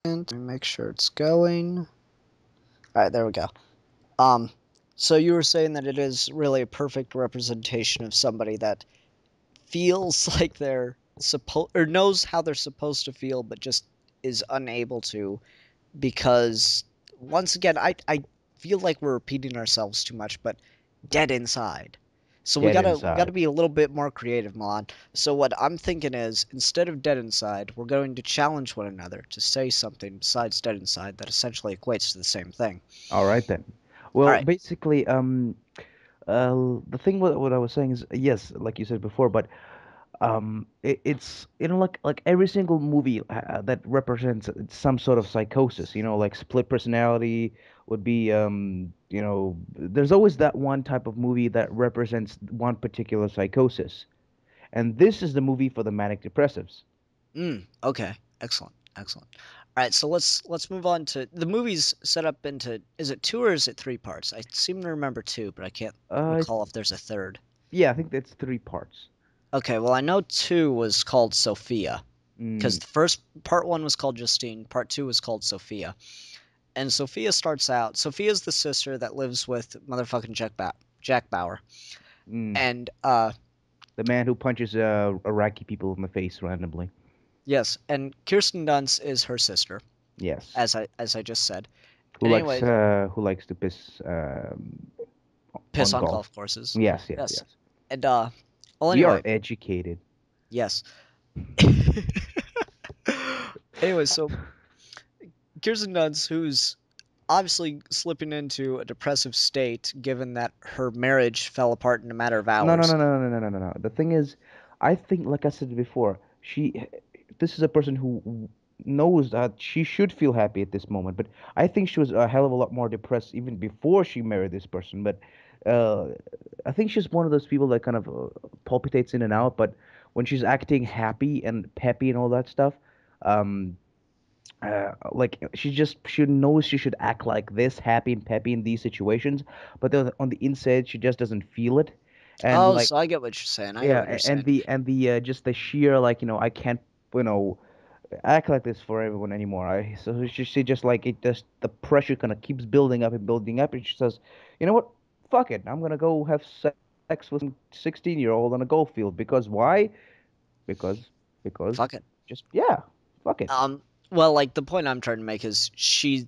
Let me make sure it's going. All right, there we go. So you were saying that it is really a perfect representation of somebody that feels like they're supposed or knows how they're supposed to feel, but just is unable to because once again, I feel like we're repeating ourselves too much, but dead inside. So we Dead gotta inside. be a little bit more creative, Milan. So what I'm thinking is, instead of dead inside, we're going to challenge one another to say something besides dead inside that essentially equates to the same thing. All right then. All Well, right. basically, the thing what I was saying is yes, like you said before, but it's like every single movie that represents some sort of psychosis, like split personality would be there's always that one type of movie that represents one particular psychosis, and this is the movie for the manic depressives. Okay. Excellent. Excellent. All right. So let's move on to the movie's set up into, is it two or is it three parts? I seem to remember two, but I can't I recall if there's a third. Yeah, I think that's three parts. Okay. Well, I know two was called Sophia, because Mm, the first part one was called Justine, part two was called Sophia. And Sophia starts out. Sophia's the sister that lives with motherfucking Jack Bauer. mm. And The man who punches Iraqi people in the face randomly. yes, and Kirsten Dunst is her sister, Yes. as I just said. And anyway, Who likes to piss piss on on golf? golf courses. Yes, yes, Yes. yes. And well We are anyway, educated. yes. Anyway, so Kirsten Dunst, who's obviously slipping into a depressive state given that her marriage fell apart in a matter of No, no, hours. no, no, no, no, no, no, no. The thing is, I think, like I said before, this is a person who knows that she should feel happy at this moment, but I think she was a hell of a lot more depressed even before she married this person. But uh, I think she's one of those people that kind of palpitates in and out, but when she's acting happy and peppy and all that stuff, um, like she knows she should act like this, happy and peppy in these situations, but then on the inside she just doesn't feel it, and Oh, like so I get what you're saying. I get yeah, what you're and saying. the just the sheer like I can't you know act like this for everyone anymore. She just like it just the pressure kind of keeps building up and building up, and she says, you know what, fuck it, I'm gonna go have sex with some 16-year-old on a golf field because why? Because because Fuck it. just yeah, fuck it. Um, well, like the point I'm trying to make is she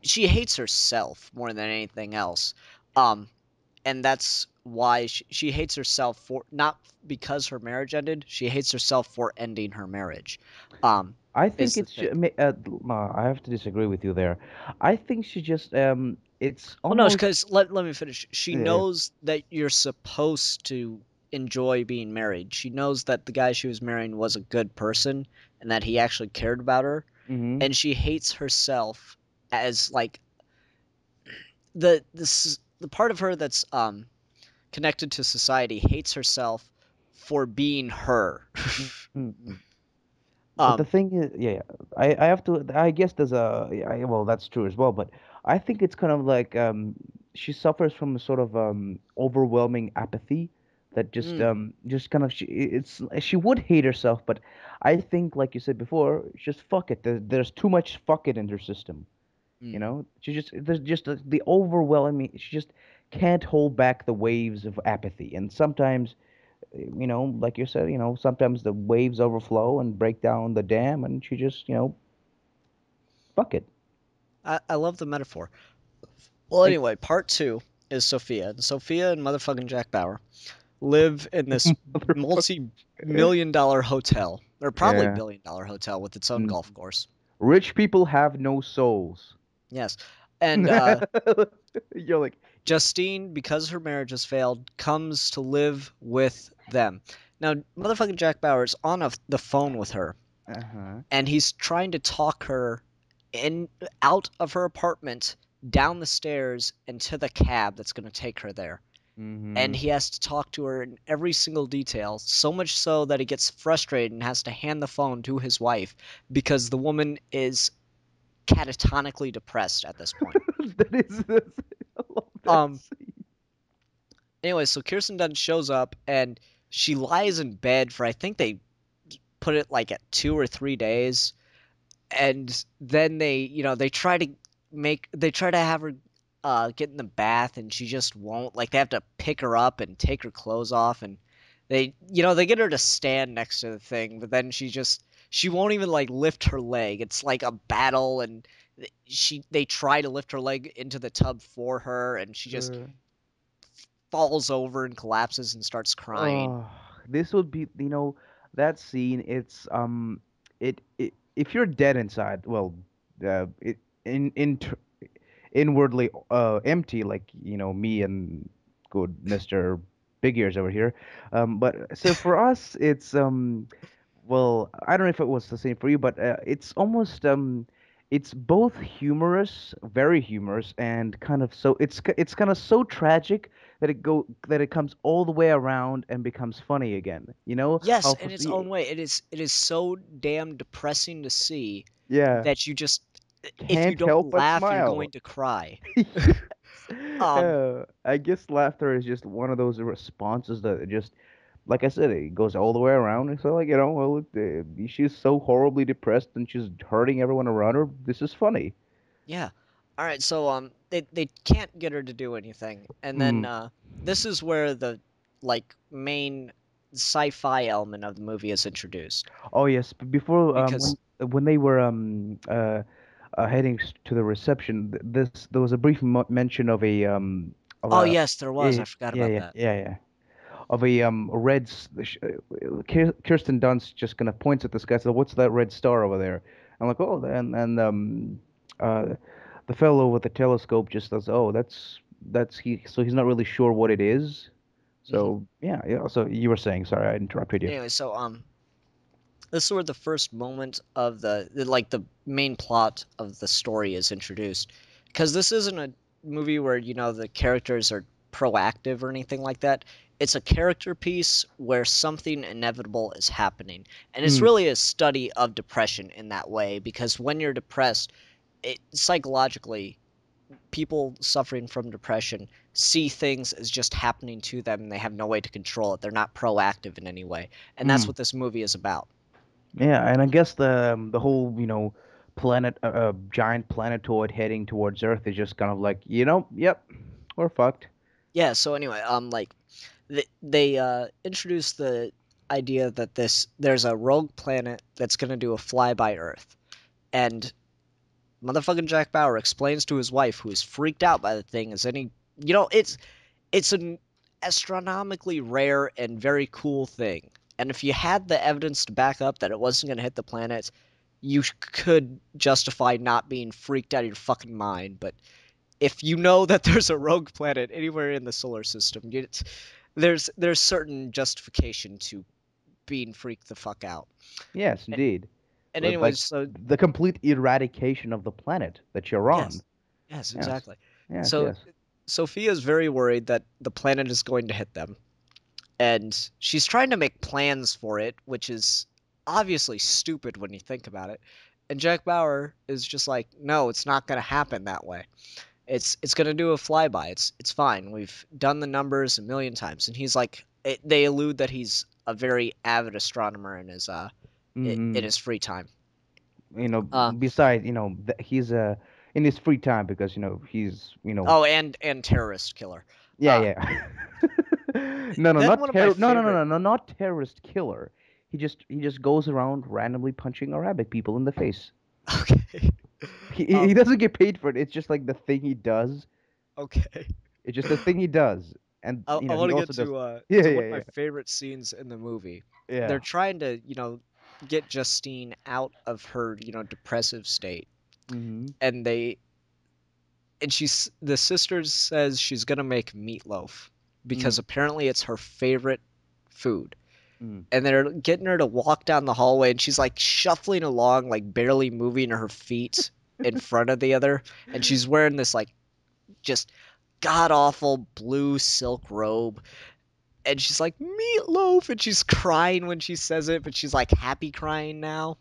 hates herself more than anything else. Um, and that's why she hates herself for not because her marriage ended. She hates herself for ending her marriage. Um, I is think the it's thing. no, I have to disagree with you there. I think she just it's Well, no, almost because let me finish. She uh, knows that you're supposed to enjoy being married. She knows that the guy she was marrying was a good person and that he actually cared about her. hmm And she hates herself as like the part of her that's connected to society hates herself for being her. But the um, thing is, yeah, yeah, I have to. I guess there's a well, that's true as well. But I think it's kind of like she suffers from a sort of overwhelming apathy that mm, just kind of she would hate herself, but I think like you said before, just fuck it. There's too much fuck it in her system. mm. She just there's just the overwhelming. She just can't hold back the waves of apathy, and sometimes like you said, sometimes the waves overflow and break down the dam, and she just, fuck it. I love the metaphor. Well, Thank anyway, part two is Sophia. And Sophia and motherfucking Jack Bauer live in this motherfucker. multi-million-dollar hotel, or probably Yeah. billion-dollar hotel with its own Mm. golf course. Rich people have no souls. Yes, and You're like, Justine, because her marriage has failed, comes to live with them. Now, motherfucking Jack Bauer's on the phone with her, uh-huh. and he's trying to talk her in out of her apartment, down the stairs, and to the cab that's going to take her there. And Mm-hmm. he has to talk to her in every single detail, so much so that he gets frustrated and has to hand the phone to his wife because the woman is catatonically depressed at this point. I love that Um, scene. anyway, so Kirsten Dunst shows up and she lies in bed for, I think they put it like at 2 or 3 days, and then they try to have her get in the bath, and she just won't. Like, they have to pick her up and take her clothes off, and they get her to stand next to the thing, but then she won't even like lift her leg. It's like a battle, and they try to lift her leg into the tub for her, and she just Uh, falls over and collapses and starts crying. Oh, this would be, that scene. It's it if you're dead inside, well, it inwardly empty, like me and good Mister Big Ears over here. But so for us, it's well, I don't know if it was the same for you, but it's almost it's both humorous, very humorous, and kind of so it's kind of so tragic that it comes all the way around and becomes funny again. You know Yes, how in its own way, it is so damn depressing to see yeah, that you just, if you can't don't help but laugh, you're smile. going to cry. Yes. Um, I guess laughter is just one of those responses that just, like I said, it goes all the way around. And so, like, well, she's so horribly depressed and she's hurting everyone around her. This is funny. yeah. All right, so they can't get her to do anything, and then Mm. this is where the like main sci-fi element of the movie is introduced Oh yes, before because when they were heading to the reception, this there was a brief mention of oh a yes, there was. I forgot about that. yeah of a red Kirsten Dunst just kind of points at the sky, so what's that red star over there? I'm like, oh, and uh the fellow with the telescope just says, oh, that's he, so he's not really sure what it is. Hmm. So yeah, so you were saying, sorry, I interrupted you. Anyway, so this is where the first moment of like the main plot of the story is introduced, because this isn't a movie where the characters are proactive or anything like that. It's a character piece where something inevitable is happening, and it's Mm, really a study of depression in that way, because when you're depressed, psychologically, people suffering from depression see things as just happening to them, and they have no way to control it. They're not proactive in any way, and that's mm. what this movie is about. Yeah, and I guess the whole, planet, giant planetoid heading towards Earth is just kind of like, yep, we're fucked. Yeah, so anyway, like they introduced the idea that there's a rogue planet that's gonna do a flyby Earth, and motherfucking Jack Bauer explains to his wife, who is freaked out by the thing, as any it's an astronomically rare and very cool thing, and if you had the evidence to back up that it wasn't gonna hit the planet, you could justify not being freaked out of your fucking mind. But if you know that there's a rogue planet anywhere in the solar system, there's certain justification to being freaked the fuck out. Yes, indeed. And Like anyways, so the complete eradication of the planet that you're on. yes, yes, Yes, exactly. yes, So yes. Sophia's very worried that the planet is going to hit them, and she's trying to make plans for it, which is obviously stupid when you think about it. And Jack Bauer is just like, no, it's not going to happen that way. It's gonna do a flyby. It's fine. We've done the numbers a million times. And he's like, they allude that he's a very avid astronomer in Hmm. his free time. You know, Uh besides, he's in his free time because he's oh, and terrorist killer. yeah, Uh yeah. No, no, then not one of my terror. No, no, no, favorite. no, no, not terrorist killer. He just goes around randomly punching Arabic people in the face. Okay. He doesn't get paid for it. It's just like the thing he does. Okay. It's just the thing he does, and I want he to also get does. Yeah, to one yeah, of my yeah, favorite scenes in the movie. yeah. They're trying to, get Justine out of her, depressive state. Mm-hmm. And the sister says she's gonna make meatloaf because Mm. apparently it's her favorite food. Mm. And they're getting her to walk down the hallway, and she's like shuffling along, like barely moving her feet in front of the other, and she's wearing this like just god awful blue silk robe, and she's like meatloaf, and she's crying when she says it, but she's like happy crying now.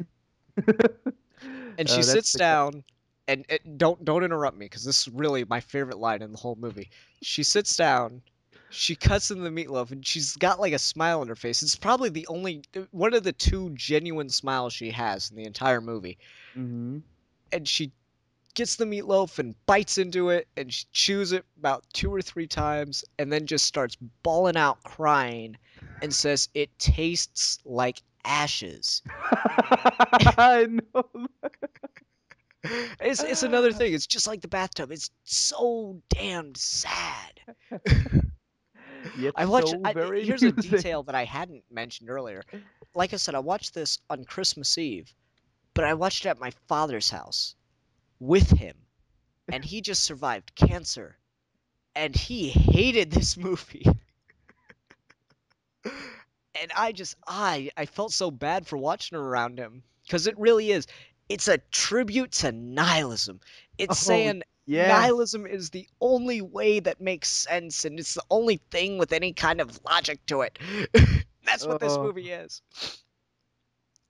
And she That's sits the down, and don't interrupt me, because this is really my favorite line in the whole movie. She sits down, She cuts in the meatloaf, and she's got like a smile on her face. It's probably the only one of the two genuine smiles she has in the entire movie. Mm-hmm. And she gets the meatloaf and bites into it, and she chews it about 2 or 3 times, and then just starts bawling out crying and says it tastes like ashes. I know. It's another thing. It's just like the bathtub. It's so damned sad. Yet I watched. so very Here's a amusing. detail that I hadn't mentioned earlier. Like I said, I watched this on Christmas Eve, but I watched it at my father's house with him, and he just survived cancer, and he hated this movie. And I felt so bad for watching it around him because it really is. It's a tribute to nihilism. It's Oh, saying yes. nihilism is the only way that makes sense, and it's the only thing with any kind of logic to it. That's what this Oh, movie is.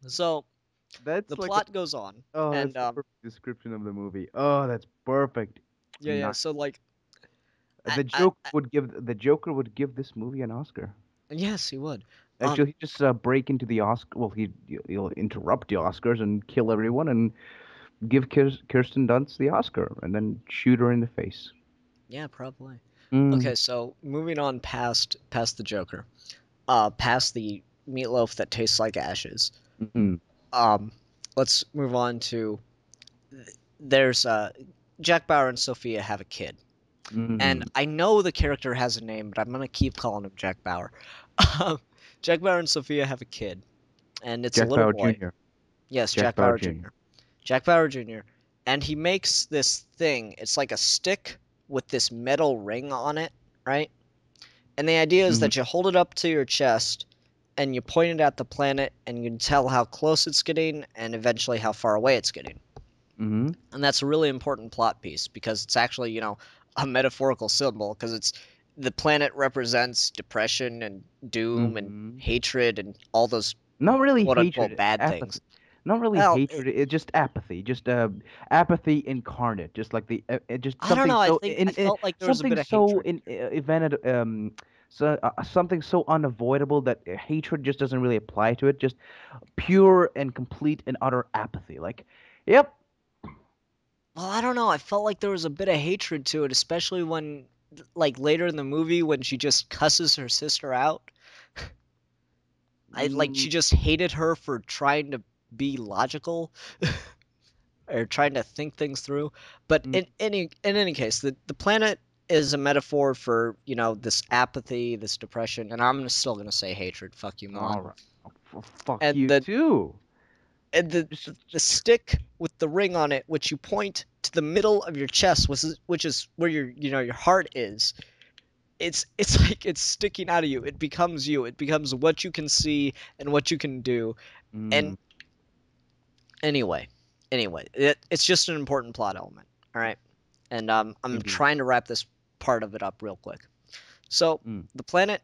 So the that's like a plot goes on, that's and the perfect description of the movie. Oh, that's perfect. yeah. Not So like, the I Joker would give this movie an Oscar. yes, he would. Actually, he just break into the Oscar. Well, he'll interrupt the Oscars and kill everyone and give Kirsten Dunst the Oscar and then shoot her in the face. Yeah, probably. Mm. Okay, so moving on past the Joker, past the meatloaf that tastes like ashes. Mm. Um, let's move on to there's Jack Bauer and Sophia have a kid, and Mm. I know the character has a name, but I'm gonna keep calling him Jack Bauer. Um, Jack Bauer and Sophia have a kid, and it's a Jack little Bauer boy. Jr. Yes, Jack Jack Bauer Bauer Jr. Jr. Jack Bauer Jr. And he makes this thing. It's like a stick with this metal ring on it, right? And the idea is Mm-hmm. that you hold it up to your chest and you point it at the planet and you can tell how close it's getting and eventually how far away it's getting. Mm-hmm. And that's a really important plot piece because it's actually, a metaphorical symbol because it's the planet represents depression and doom and Mm-hmm. hatred and all those Not really quote unquote hatred, bad apathy. things. Not really Well, hatred. It's just apathy. Just apathy incarnate. Just like just I don't something know. so I felt like there was a bit of hatred. event so something so unavoidable that hatred just doesn't really apply to it. Just pure and complete and utter apathy. Like, yep. Well, I don't know. I felt like there was a bit of hatred to it, especially when, like, later in the movie when she just cusses her sister out. Mm, She just hated her for trying to be logical or trying to think things through. But mm, in any case, the planet is a metaphor for this apathy, this depression, and still gonna say hatred. Fuck you, all moron. right. Fuck And you the too. and the Just the stick with the ring on it, which you point to the middle of your chest, which is where your heart is. It's like it's sticking out of you. It becomes you. It becomes what you can see and what you can do. mm, And anyway, it's just an important plot element. All right, and I'm indeed. trying to wrap this part of it up real quick. So Mm, the planet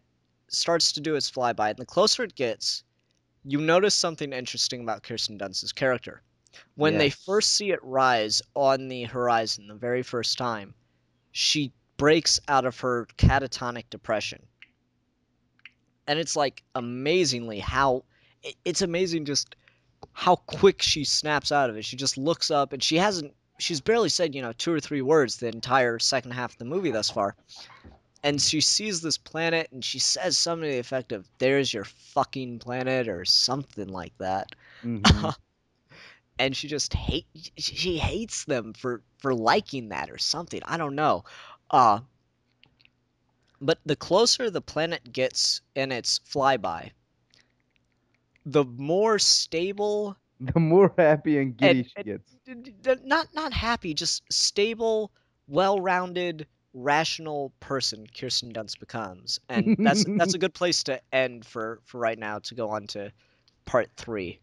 starts to do its flyby, and the closer it gets, you notice something interesting about Kirsten Dunst's character. When they yes. first see it rise on the horizon the very first time, she breaks out of her catatonic depression. And it's like amazingly how it's amazing just how quick she snaps out of it. She just looks up and she's barely said, 2 or 3 words the entire second half of the movie thus far. And she sees this planet and she says something to the effect of, "There's your fucking planet," or something like that. Mm-hmm. And she hates them for liking that or something. I don't know. Uh but the closer the planet gets in its flyby, the more stable The more happy and giddy and, she gets. not happy, just stable, well-rounded, rational person Kirsten Dunst becomes. And that's a good place to end for right now to go on to part 3.